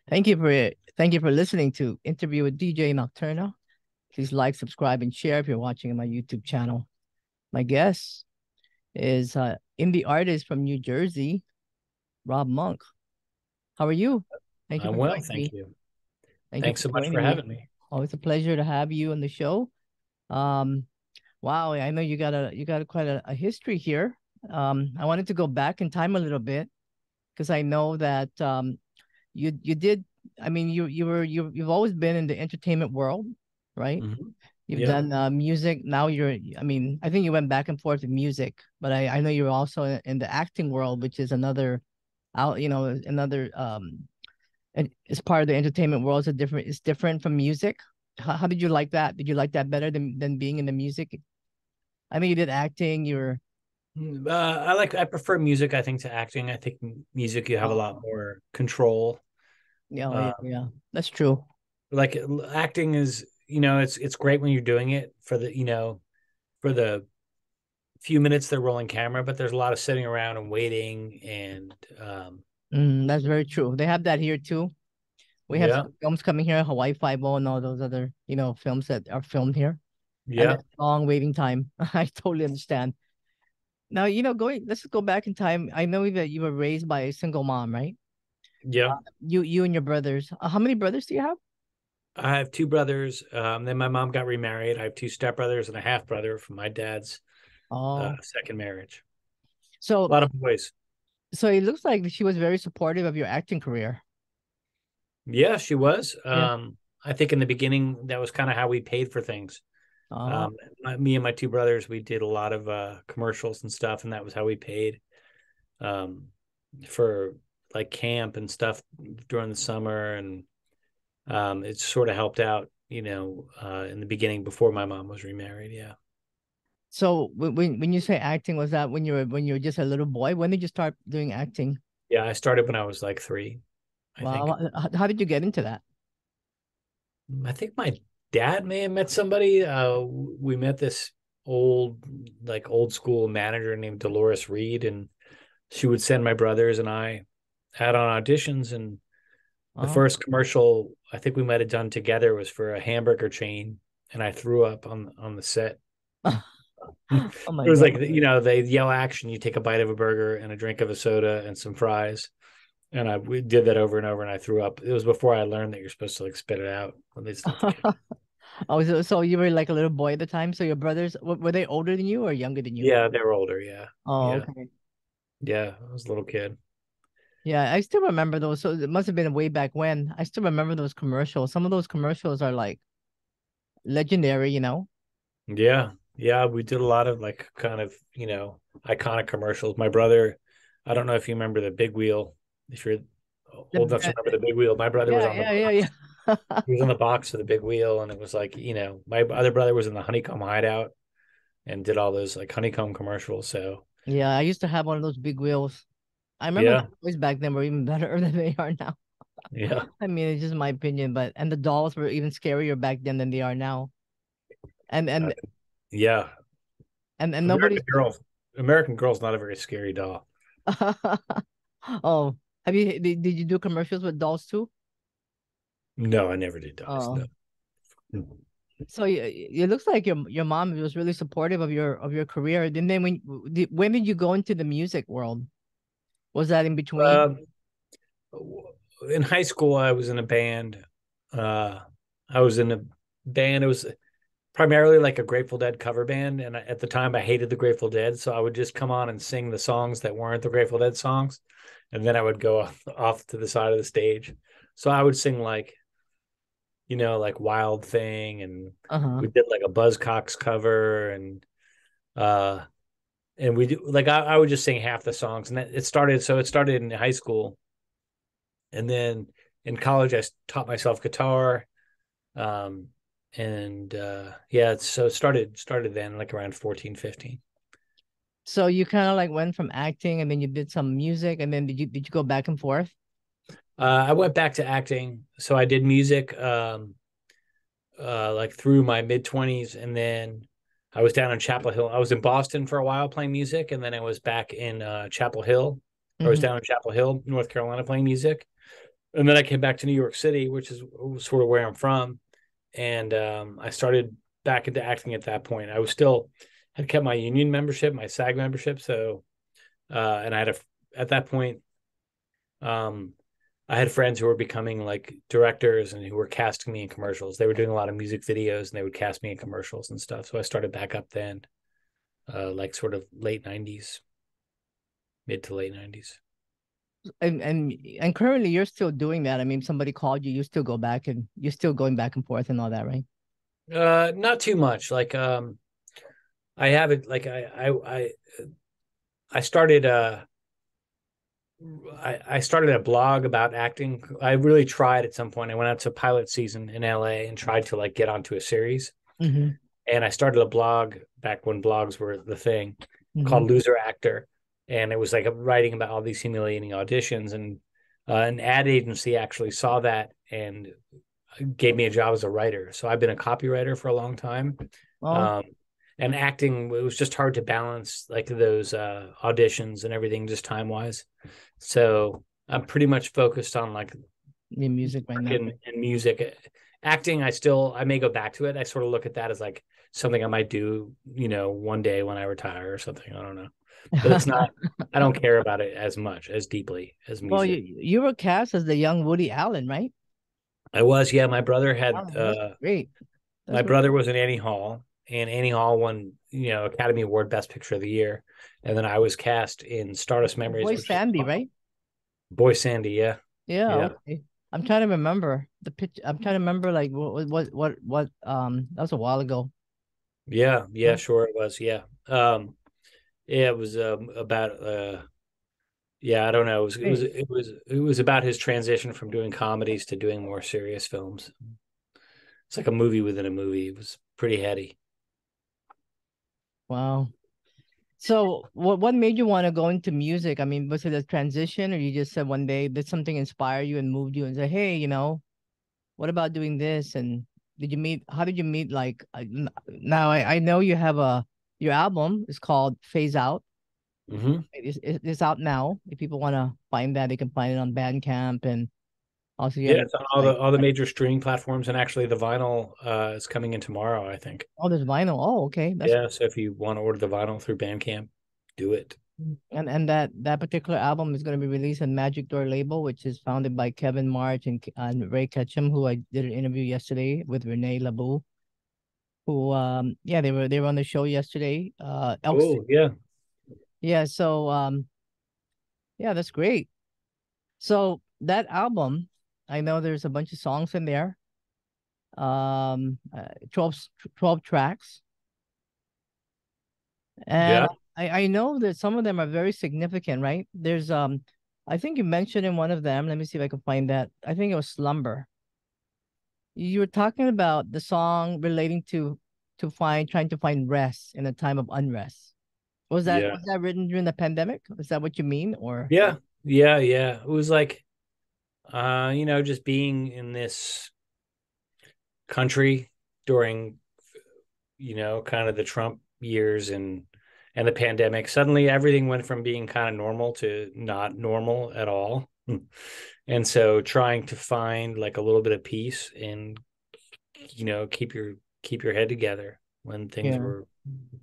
Thank you for listening to Interview with DJ Nocturno. Please like, subscribe, and share if you're watching on my YouTube channel. My guest is indie artist from New Jersey, Rob Munk. How are you? Thank you I'm for well, joining thank me. you. Thank you Thanks for so much for joining me. having me. Always a pleasure to have you on the show. Um, wow, I know you got quite a history here. I wanted to go back in time a little bit because I know that you did. I mean, you've always been in the entertainment world, right? Hmm. You've Yeah. done music. Now I mean, I think you went back and forth with music, but I know you're also in the acting world, which is another out, another it's part of the entertainment world. It's different from music. How did you like that? Did you like that better than being in the music? I know you did acting. I prefer music, I think, to acting. I think music, you have a lot Oh, more control. yeah, oh, Uh, yeah, yeah. That's true. like acting is, it's great when you're doing it for the few minutes they're rolling camera, but there's a lot of sitting around and waiting and That's very true. They have that here too. We have yeah, some films coming here, Hawaii Five-O and all those other, films that are filmed here. And yeah, that long waiting time. I totally understand. Now, let's go back in time. I know that you were raised by a single mom, right? yeah. You and your brothers. How many brothers do you have? I have two brothers. Then my mom got remarried. I have two stepbrothers and a half brother from my dad's Oh, second marriage. A so lot of boys. so it looks like she was very supportive of your acting career. Yeah, she was. Yeah. I think in the beginning that was kind of how we paid for things. Oh, Me and my two brothers, we did a lot of commercials and stuff, and that was how we paid um, for like camp and stuff during the summer, and it sort of helped out, in the beginning before my mom was remarried. Yeah, so when you say acting, was that when you were just a little boy? When did you start doing acting? yeah. I started when I was like three, I think. Wow, how did you get into that? I think my dad may have met somebody. We met this old school manager named Dolores Reed, and she would send my brothers and I out on auditions. And the Oh, first commercial I think we might have done together was for a hamburger chain, and I threw up on the set. oh It my was God. like, they yell action, you take a bite of a burger and a drink of a soda and some fries. And we did that over and over, and I threw up. It was before I learned that you're supposed to like spit it out when they start the camera. Oh, so you were like a little boy at the time. So your brothers were they older than you or younger than you? Yeah, they were older. Yeah. Oh, Yeah. okay. Yeah. I was a little kid. Yeah, I still remember those. So it must have been way back when. I still remember those commercials. Some of those commercials are like legendary. Yeah. Yeah. We did a lot of like kind of, iconic commercials. My brother, I don't know if you remember the big wheel. If you're old enough to remember the big wheel, my brother was Yeah, on the yeah, yeah, box. yeah. He was on the box of the big wheel, and it was like, my other brother was in the honeycomb hideout and did all those like honeycomb commercials. So Yeah, I used to have one of those big wheels. I remember the yeah, toys back then were even better than they are now. yeah, I mean, it's just my opinion, but and the dolls were even scarier back then than they are now. And uh, and yeah. and nobody's. American Girl, American Girl's not a very scary doll. Oh, did you do commercials with dolls too? No, I never did dolls. Oh, No. so it looks like your mom was really supportive of your career. And then when did you go into the music world? Was that in between? Um, in high school, I was in a band. Uh, I was in a band. It was primarily like a Grateful Dead cover band, and at the time, I hated the Grateful Dead, so I would just come on and sing the songs that weren't the Grateful Dead songs, and then I would go off to the side of the stage. So I would sing like, like Wild Thing, and Uh-huh. we did like a Buzzcocks cover, uh, and we do like I would just sing half the songs, and it started in high school, and then in college I taught myself guitar. Um, and yeah, so it started then like around 14, 15. So you kind of like went from acting and then you did some music and then did you go back and forth? I went back to acting, so I did music like through my mid 20s, and then I was down in Chapel Hill. I was in Boston for a while playing music, and then I was back in Chapel Hill. I was Hmm. down in Chapel Hill, North Carolina, playing music. And then I came back to New York City, which is sort of where I'm from. And I started back into acting at that point. I was still had kept my union membership, my SAG membership. So, and I had at that point, um, I had friends who were becoming like directors and who were casting me in commercials. They were doing a lot of music videos and they would cast me in commercials and stuff. So I started back up then, like sort of late 90s, mid to late 90s. And currently you're still doing that. I mean, somebody called you, you still go back and you're still going back and forth and all that, right? Not too much. Like I haven't like I started I started a blog about acting. I really tried at some point. I went out to pilot season in LA and tried to like get onto a series. Mm-hmm. And I started a blog back when blogs were the thing, Mm-hmm. called Loser Actor. And it was like writing about all these humiliating auditions. And an ad agency actually saw that and gave me a job as a writer. So I've been a copywriter for a long time. Oh, Um, and acting, it was just hard to balance like those auditions and everything just time wise. So I'm pretty much focused on like the music right now. and music. Acting, I may go back to it. I sort of look at that as like something I might do, one day when I retire or something. I don't know. But it's not, I don't care about it as much, as deeply as Well, music. you were cast as the young Woody Allen, right? I was, yeah. My brother had, Oh, that's great. my That's brother was in Annie Hall, and Annie Hall won, Academy Award Best Picture of the Year. And then I was cast in Stardust Memories, Boy which is Sandy, right? Boy Sandy. Yeah. Yeah, Yeah. okay. I'm trying to remember the pitch. I'm trying to remember like what that was a while ago. Yeah. Yeah. Huh? Sure. It was. Yeah. Yeah. It was about, yeah, I don't know. Great. It was about his transition from doing comedies to doing more serious films. It's like a movie within a movie. It was pretty heady. Wow. So what made you want to go into music? I mean, was it a transition or you just said one day did something inspire you and moved you and say, "Hey, what about doing this?" And how did you meet now I know you have your album is called Phase Out. Hmm. It's out now. If people want to find that, they can find it on Bandcamp and also you have Yeah, a it's on website. all the major streaming platforms, and actually the vinyl is coming in tomorrow, I think. Oh, there's vinyl. Oh, okay. That's Yeah, so if you want to order the vinyl through Bandcamp, do it. and that particular album is going to be released on Magic Door label, which is founded by Kevin March and Ray Ketcham, who I did an interview yesterday with Renee LaBou, who yeah they were on the show yesterday. Elk City. Oh, yeah. Yeah, so yeah, that's great. So that album, I know there's a bunch of songs in there. 12 12 tracks, and Yeah. I know that some of them are very significant, right? There's I think you mentioned in one of them, let me see if I can find that. I think it was Slumber. You were talking about the song relating to find trying to find rest in a time of unrest. Yeah. Was that written during the pandemic? Is that what you mean? Or Yeah. Yeah, yeah. It was like just being in this country during, kind of the Trump years and the pandemic. Suddenly everything went from being kind of normal to not normal at all. And so trying to find like a little bit of peace and keep your head together when things yeah. were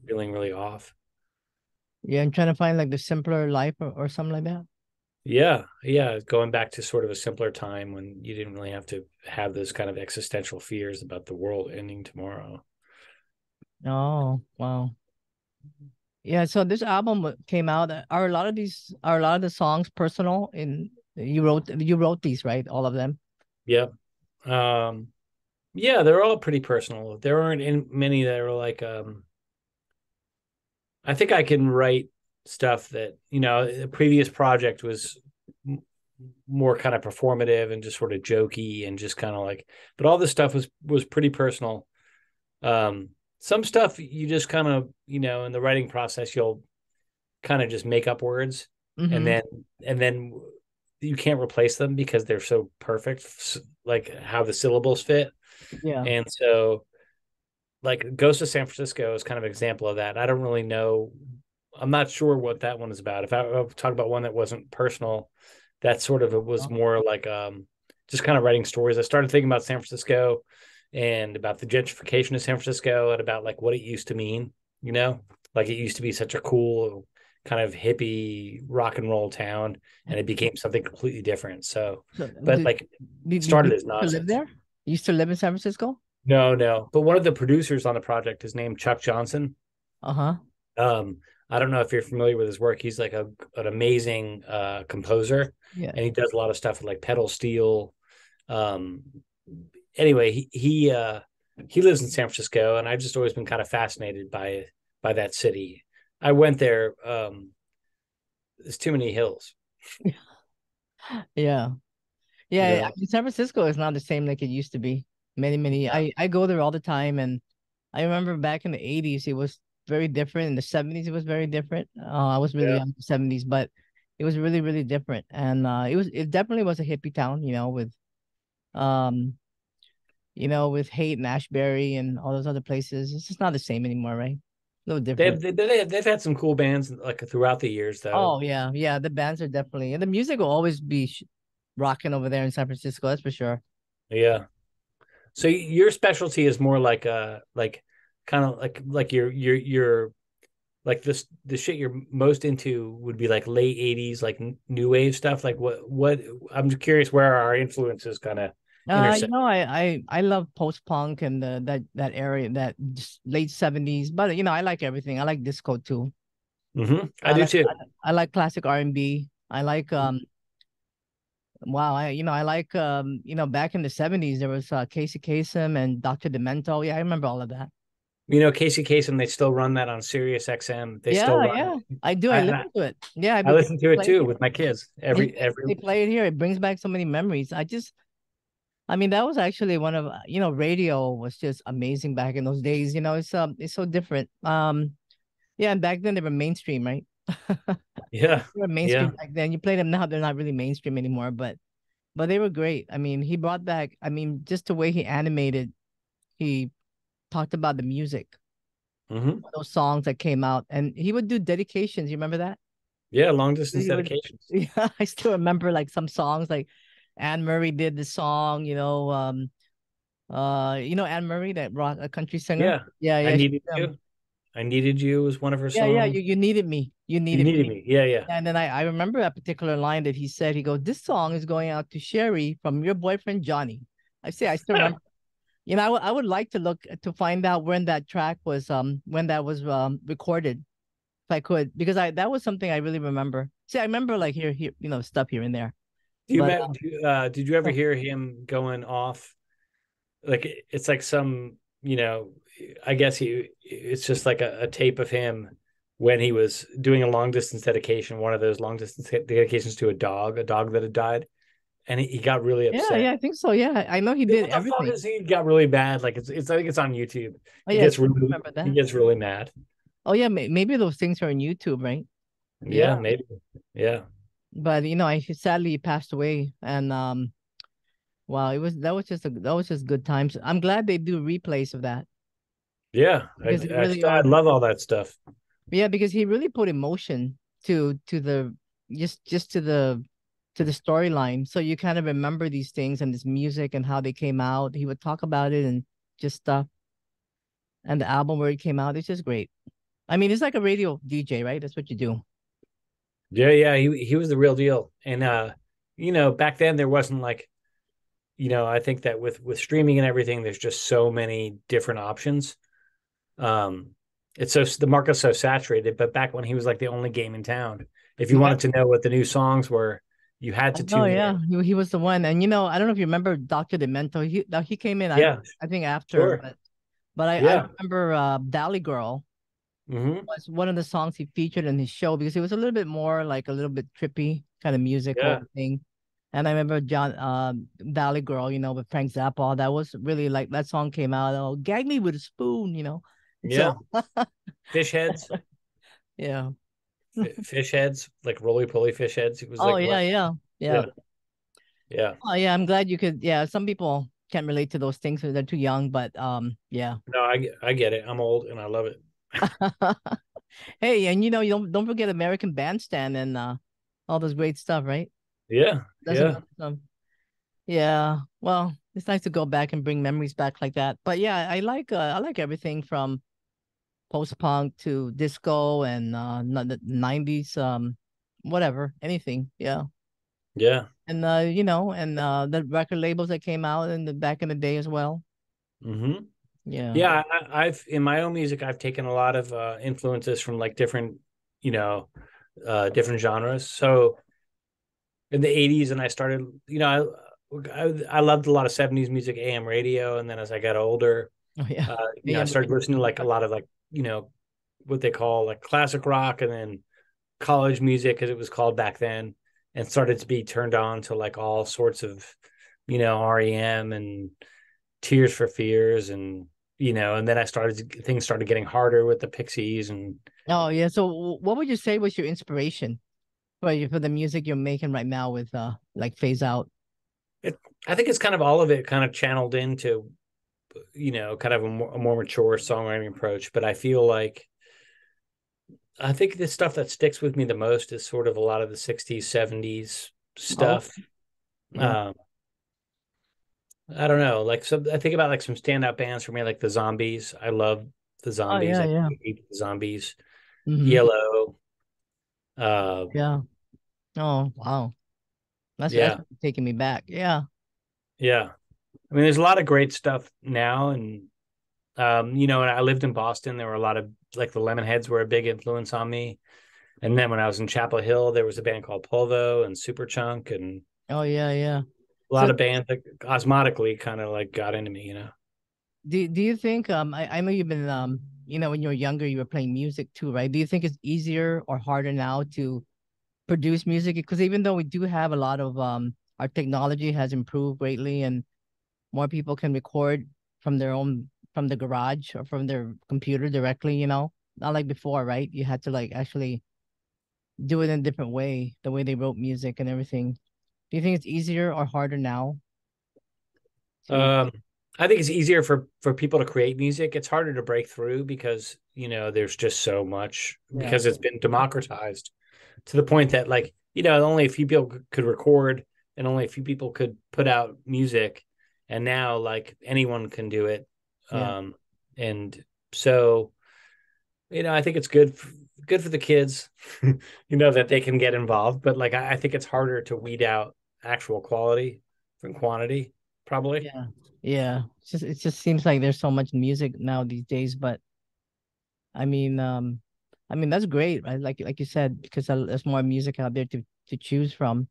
feeling really off. Yeah, I'm trying to find like the simpler life or something like that. Yeah, yeah, going back to sort of a simpler time when you didn't really have to have those kind of existential fears about the world ending tomorrow. Oh, wow. Yeah, so this album came out. Are a lot of the songs personal in you wrote these, right? All of them. Yeah. Um, yeah, they're all pretty personal. There aren't many that are like I think I can write stuff that, the previous project was more kind of performative and just sort of jokey and just kind of like, but all this stuff was pretty personal. Some stuff you just kind of, in the writing process, you'll kind of just make up words and Mm-hmm. then you can't replace them because they're so perfect, like how the syllables fit. Yeah. And so like Ghost of San Francisco is kind of an example of that. I don't really know. I'm not sure what that one is about. If I talk about one that wasn't personal, that sort of it was Oh, more like just kind of writing stories. I started thinking about San Francisco and about the gentrification of San Francisco and about like what it used to mean, you know, like it used to be such a cool kind of hippie rock and roll town, and it became something completely different. So, So but like did started you as used to live nonsense. there? You used to live in San Francisco? No, no. But one of the producers on the project is named Chuck Johnson. Uh-huh. Um, I don't know if you're familiar with his work. He's like an amazing composer, Yeah. and he does a lot of stuff with like pedal steel. Um, anyway, he lives in San Francisco, and I've just always been kind of fascinated by that city. I went there. There's too many hills. Yeah. You Yeah, I know, mean, San Francisco is not the same like it used to be. Many. I go there all the time, and I remember back in the 80s, it was very different. In the 70s, it was very different. I was really yeah. young in the 70s, but it was really, really different. And it definitely was a hippie town, um, with Haight and Ashbury and all those other places. It's just not the same anymore, right? A little different. They've had some cool bands like throughout the years, though. Oh yeah, yeah. The bands are definitely, and the music will always be rocking over there in San Francisco. That's for sure. Yeah. So your specialty is more like like kind of like your like this the shit you're most into would be like late 80s like new wave stuff. Like what I'm just curious where our influences kind of intersect. I love post punk and that area, that just late 70s. But I like everything. I like disco too. I do too. I like classic R&B. I like wow, I like back in the 70s there was Casey Kasem and Dr. Demento. Yeah, I remember all of that. Casey Kasem, they still run that on Sirius XM. They still Yeah, run yeah. it. I do. I I listen to it. Yeah, I listen to it play too it. with my kids every They play it here. It brings back so many memories. I mean, that was actually one of radio was just amazing back in those days. It's so different. Yeah, and back then they were mainstream, right? yeah. They were mainstream Yeah. back then. You play them now, they're not really mainstream anymore, but they were great. I mean, he brought back, I mean, just the way he animated, he talked about the music, hmm those songs that came out, and he would do dedications. You remember that? Yeah, long distance He would, dedications. yeah, I still remember like some songs like Anne Murray did the song, Anne Murray, that rock a country singer. Yeah. Yeah, I yeah, needed you. I needed you was one of her yeah. songs. You needed me. You You needed me. needed me. Yeah, yeah. And then I remember that particular line that he said. He goes, "This song is going out to Sherry from your boyfriend Johnny." I still remember. I would like to look to find out when that was recorded, if I could, because I that was something I really remember. See, I remember like here, stuff here and there. But Did you ever hear him going off? Like it's like some, I guess it's just like a tape of him when he was doing a long distance dedication, one of those long distance dedications to a dog that had died, and he got really yeah, upset. yeah, I think so. Yeah, I know he did What the fuck everything. is he got really bad? Like I think it's on YouTube. Oh yeah, I remember He that. gets really mad. Oh yeah, maybe those things are on YouTube, right? Yeah, Yeah, maybe. Yeah. but I sadly he passed away, and wow, that was just good times. I'm glad they do replays of that Yeah. because they really I are. love all that stuff. Yeah, because he really put emotion to the just to the storyline, so you kind of remember these things and this music and how they came out. He would talk about it and just stuff, and the album where it came out. It's just great. I mean, it's like a radio DJ, right? That's what you do. Yeah, yeah. He was the real deal. And back then there wasn't like, I think that with streaming and everything, there's just so many different options. Um, the market's so saturated. But back when he was like the only game in town, if you Yeah. wanted to know what the new songs were, you had to Oh tune in. yeah, he was the one, and I don't know if you remember Dr. Demento. He came in, Yeah, I think after, sure. but I Yeah. remember Dally Girl hmm was one of the songs he featured in his show because it was a little bit more like a little bit trippy kind of Yeah. musical thing. And I remember John Valley Girl, with Frank Zappa. That was really like that song came out. Oh, gag me with a spoon. Yeah. So Fish heads, yeah. fish heads, like roly poly fish heads. It was Oh like yeah, what? yeah, yeah. Yeah. Yeah. Oh yeah, I'm glad you could. Yeah, some people can't relate to those things because they're too young, but No, I get it. I'm old and I love it. Hey, and you don't forget American Bandstand and all those great stuff, right? Yeah. That's Yeah. another some. Yeah. Well, it's nice to go back and bring memories back like that. But yeah, I like everything from post punk to disco and the 90s whatever, anything. Yeah. Yeah. And and the record labels that came out in the back in the day as well. Hmm. Yeah. Yeah, I've in my own music, I've taken a lot of influences from like different, you know, different genres. So in the '80s, and I started, I loved a lot of '70s music, AM radio, and then as I got older, Oh yeah. I AM started radio. listening to like a lot of like, what they call like classic rock, and then college music, as it was called back then, and started to be turned on to like all sorts of, REM and Tears for Fears, and and then things started getting harder with the Pixies, and Oh yeah. So what would you say was your inspiration for the music you're making right now with like Phase Out? it, I think it's kind of all of it kind of channeled into, kind of a more mature songwriting approach. But I think the stuff that sticks with me the most is sort of a lot of the '60s, '70s Oh stuff. yeah. Um, I don't know. Like, so I think about like some standout bands for me, like the Zombies. I love the Oh Zombies. yeah, I yeah. hate the Zombies. Mm-hmm. Yellow. Uh, Yeah. Oh wow. That's yeah, taking me back. Yeah. yeah. I mean, there's a lot of great stuff now, and when I lived in Boston, there were a lot of like the Lemonheads were a big influence on me. And then when I was in Chapel Hill, there was a band called Polvo and Superchunk, and Oh yeah, yeah. a So lot of bands that osmotically kind of like got into me. do you think I know you've been when you were younger you were playing music too, right? Do you think it's easier or harder now to produce music? Because even though we do have a lot of our technology has improved greatly and more people can record from their own from the garage or from their computer directly, not like before, right? You had to like actually do it in a different way, the way they wrote music and everything. Do you think it's easier or harder now to Um, I think it's easier for people to create music. It's harder to break through because there's just so much, yeah, because it's been democratized to the point that, like, only a few people could record, and only a few people could put out music, and now like anyone can do it. yeah, And so I think it's good for the kids, that they can get involved. But like I think it's harder to weed out actual quality from quantity, probably. yeah, yeah. It just seems like there's so much music now these days, but I mean, that's great, right? Like you said, because there's more music out there to choose from,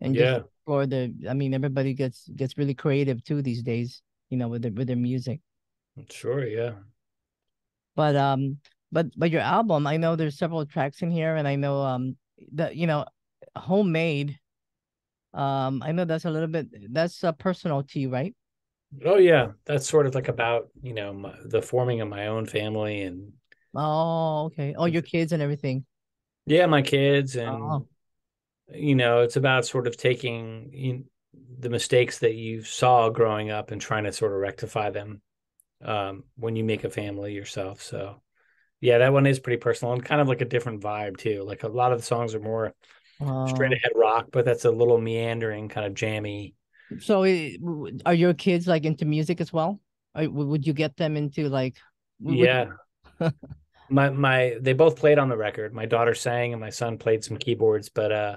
and just Yeah, for everybody gets really creative too these days, with their music. sure. Yeah. But but your album, I know there's several tracks in here, and I know that homemade. I know that's a little bit that's personal to you, right? Oh, yeah. That's sort of like about, the forming of my own family, and Oh, okay. Oh, your kids and everything. yeah, my kids. And, Oh, it's about sort of taking the mistakes that you saw growing up and trying to sort of rectify them when you make a family yourself. So, yeah, that one is pretty personal and kind of like a different vibe too. Like a lot of the songs are more straight oh. ahead rock, but that's a little meandering, kind of jammy. So, are your kids like into music as well? Or would you get them into like, would Yeah. They both played on the record. My daughter sang and my son played some keyboards, but uh,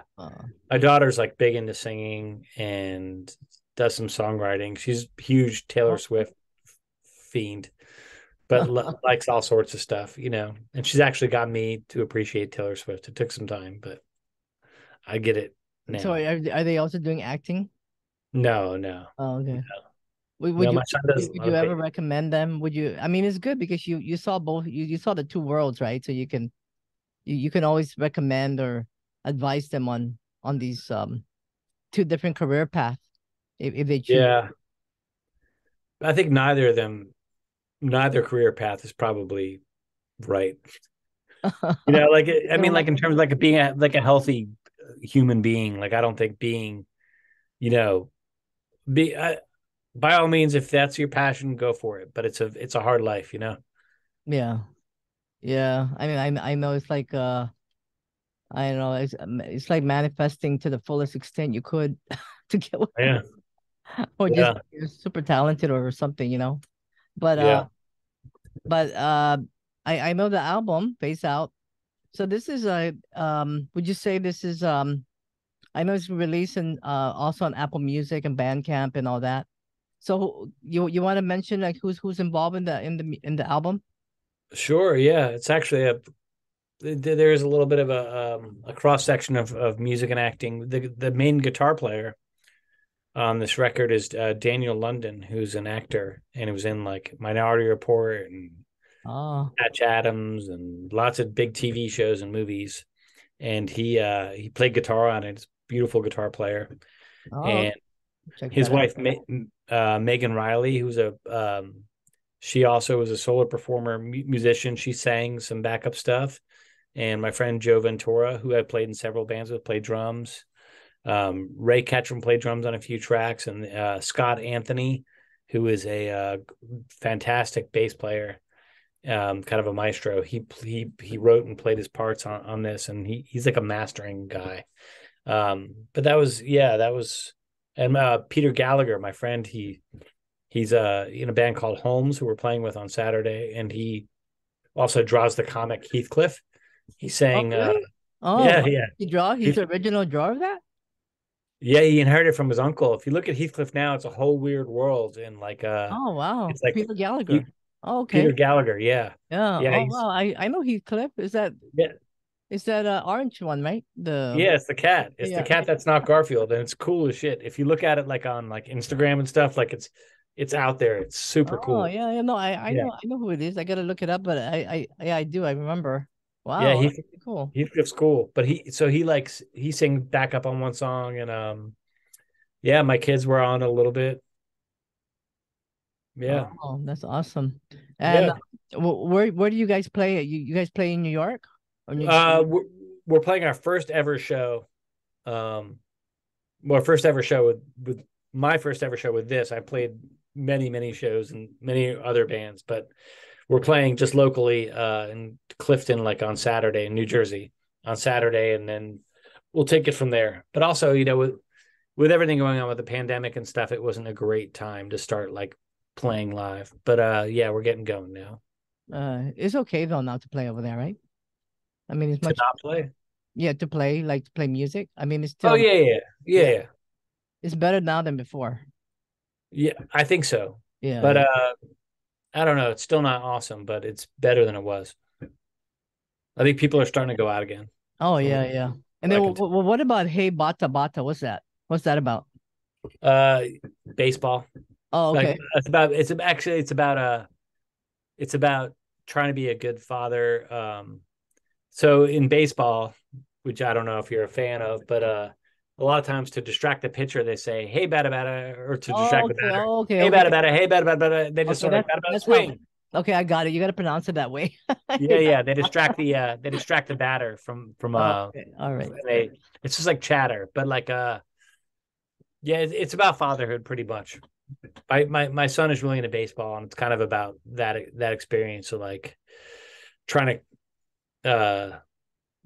my daughter's like big into singing and does some songwriting. She's a huge Taylor Swift fiend, but likes all sorts of stuff, And she's actually got me to appreciate Taylor Swift. It took some time, but I get it so now. are they also doing acting? No, no, Oh, okay. no. My son does a Would lot you of ever bass. recommend them? Would you? I mean, it's good because you saw both. You saw the two worlds, right? So you can always recommend or advise them on these two different career paths if they choose. Yeah, I think neither career path is probably right. Like I You know, mean, like in terms of like being like a healthy human being. Like I don't think being, you know, be by all means, if that's your passion, go for it. But it's a hard life. yeah, yeah. I mean, I know it's like I don't know, it's like manifesting to the fullest extent you could to get what Yeah, or just Yeah. you're super talented or something, you know. But Yeah. but I know the album Face Out. So this is a would you say this is I know it's releasing also on Apple Music and Bandcamp and all that. So you want to mention like who's involved in the album? Sure. Yeah. It's actually there's a little bit of a cross section of music and acting. The main guitar player on this record is Daniel London, who's an actor, and he was in like Minority Report and Oh, Patch Adams and lots of big TV shows and movies. And he played guitar on it. It's a beautiful guitar player. oh, And check his that out. wife Megan Riley, who's a she also was a solo performer, musician. She sang some backup stuff. And my friend Joe Ventura, who I played in several bands with, played drums. Ray Ketcham played drums on a few tracks, and Scott Anthony, who is a fantastic bass player, kind of a maestro. He wrote and played his parts on this, and he's like a mastering guy. But that was, and Peter Gallagher, my friend, he's in a band called Holmes, who we're playing with on Saturday, and he also draws the comic Heathcliff. He Oh, sang, really? Oh, yeah, wow. yeah. He's the original drawer of that? Yeah, he inherited from his uncle. If you look at Heathcliff now, it's a whole weird world, and like Oh, wow. it's like Peter Gallagher. he, Oh, Peter okay. Gallagher. Yeah, Yeah. yeah, Oh, he's wow. I know Heathcliff. yeah, Is that orange one, right? The yeah. It's the cat. It's the yeah. cat that's not Garfield, and it's cool as shit. If you look at it like on like Instagram and stuff, like it's out there. It's super Oh, cool. yeah, yeah. No, Yeah, I know who it is. I gotta look it up, but yeah, I do. I remember. yeah. Wow, that's pretty cool. Heathcliff's cool, but he likes he sing backup on one song, and yeah, my kids were on a little bit. Yeah, Oh, that's awesome. And yeah. where do you guys play? You guys play in New York or New Uh, Jersey? we're, we're playing our first ever show. Um, well, first ever show with my first ever show with this. I played many shows and many other bands, but we're playing just locally in Clifton, like on Saturday in New Jersey on Saturday, and then we'll take it from there. But also, with everything going on with the pandemic and stuff, it wasn't a great time to start like playing live. But yeah, we're getting going now. It's okay though now to play over there, right? I mean, it's To much not play? yeah to play like to play music. I mean, it's Oh still yeah, yeah. it's better now than before. Yeah, I think so. Yeah, But yeah. I don't know. It's still not awesome, but it's better than it was. I think people are starting to go out again, Oh from yeah, yeah. And what then I can tell. what about Hey Bata Bata? What's that? What's that about? Uh, Baseball. Oh, Like okay. it's about trying to be a good father. So in baseball, which I don't know if you're a fan of, but a lot of times to distract the pitcher, they say, "Hey, bada bada," or to Oh, distract the okay. batter, Oh, okay. "Hey, Okay. bada bada, hey, bada bada bada." They just Okay. sort of like bada bada That's how. swing. Okay, I got it. You got to pronounce it that way. Yeah, yeah. They distract the batter from Okay. All right. they it's just like chatter, but like yeah, it's about fatherhood pretty much. My son is really into baseball, and it's kind of about that experience. So like trying to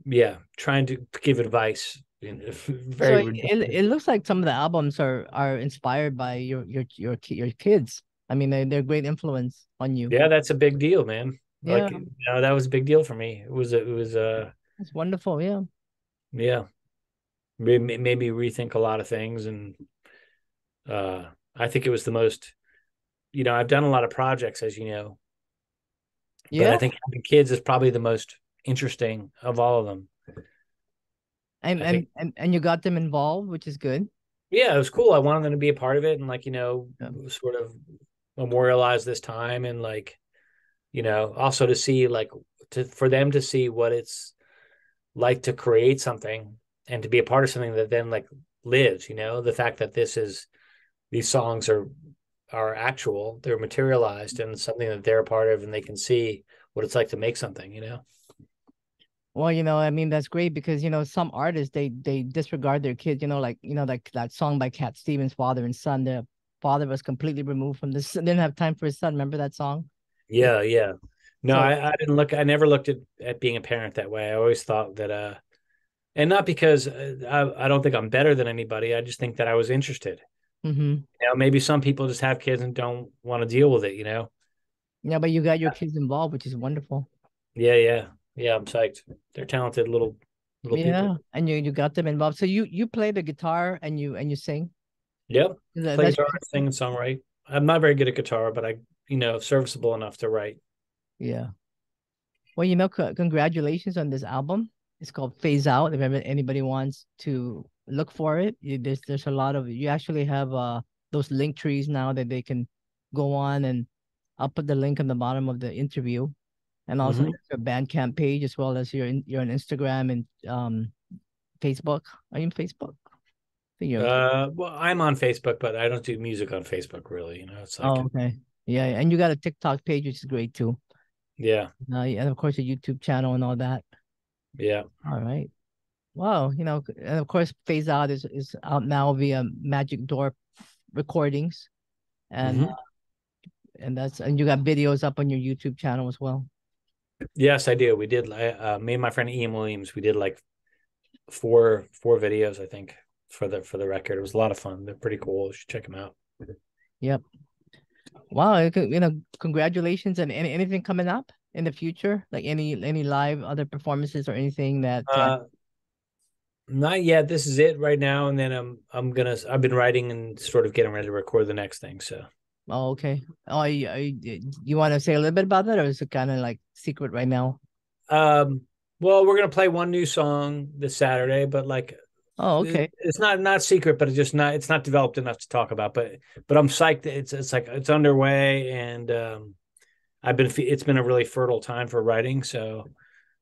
yeah, trying to give advice in So very it looks like some of the albums are inspired by your kids. I mean, they're great influence on you. yeah, that's a big deal, man. Yeah, Like that was a big deal for me. It was that's wonderful. Yeah. yeah, made me rethink a lot of things, and uh I think it was the most, I've done a lot of projects, as you know, but Yeah. I think having kids is probably the most interesting of all of them. And I think, you got them involved, which is good. yeah, it was cool. I wanted them to be a part of it and like, Yeah. sort of memorialize this time, and like, also to see like for them to see what it's like to create something and to be a part of something that then like lives, the fact that these songs are actual, they're materialized and something that they're a part of, and they can see what it's like to make something. Well, I mean, that's great because, some artists they disregard their kids, like, like that song by Cat Stevens, Father and Son. The father was completely removed from this, didn't have time for his son. Remember that song? Yeah. Yeah, yeah. No, So, I never looked at being a parent that way. I always thought that and not because I don't think I'm better than anybody. I just think that I was interested. Mm-hmm. Maybe some people just have kids and don't want to deal with it. Yeah, but you got your kids involved, which is wonderful. Yeah, yeah, yeah. I'm psyched. They're talented little people. Yeah, and you got them involved. So you play the guitar and you sing. Yep. Play That's guitar, sing, and songwrite. I'm not very good at guitar, but serviceable enough to write. yeah. Well, congratulations on this album. It's called Phase Out. If ever anybody wants to look for it, there's a lot of you actually have those link trees now that they can go on, and I'll put the link on the bottom of the interview, and also Hmm. there's your Bandcamp page as well as you're on Instagram and Facebook. Are you on Facebook? I think you're on Well, I'm on Facebook, but I don't do music on Facebook really. It's Oh, like, okay. Yeah, and you got a TikTok page, which is great too. yeah, And of course a YouTube channel and all that. yeah. All right. Wow, and of course Phase Out is out now via Magic Door recordings, and Hmm. and you got videos up on your YouTube channel as well. Yes, I do. We did. Me and my friend Ian Williams. We did like four videos, I think, for the record. It was a lot of fun. They're pretty cool. You should check them out. Yep. Wow, congratulations, and anything coming up in the future, like any live other performances or anything that Not yet. This is it right now, and then I've been writing and sort of getting ready to record the next thing. So, Oh, okay. Oh, you want to say a little bit about that, or is it kind of like secret right now? um, well, we're gonna play one new song this Saturday, but like Oh, okay. it's not secret, but it's not developed enough to talk about. But I'm psyched. It's like it's underway, and it's been a really fertile time for writing. So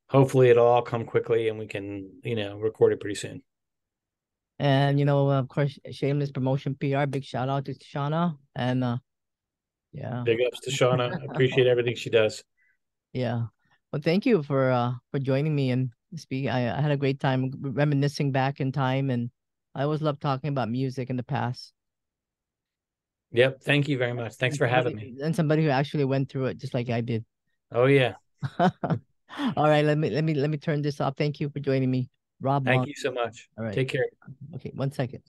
hopefully it'll all come quickly, and we can record it pretty soon. And of course, shameless promotion PR. Big shout out to Shauna. And yeah, Big ups to Shauna. I appreciate everything she does. yeah. Well, thank you for joining me and speak. I had a great time reminiscing back in time, and I always love talking about music in the past. Yep. Thank you very much. Thanks And for having me. somebody who actually went through it just like I did. Oh yeah. All right, let me turn this off. Thank you for joining me, Rob Thank Monk. you so much. All right. Take care. Okay, 1 second.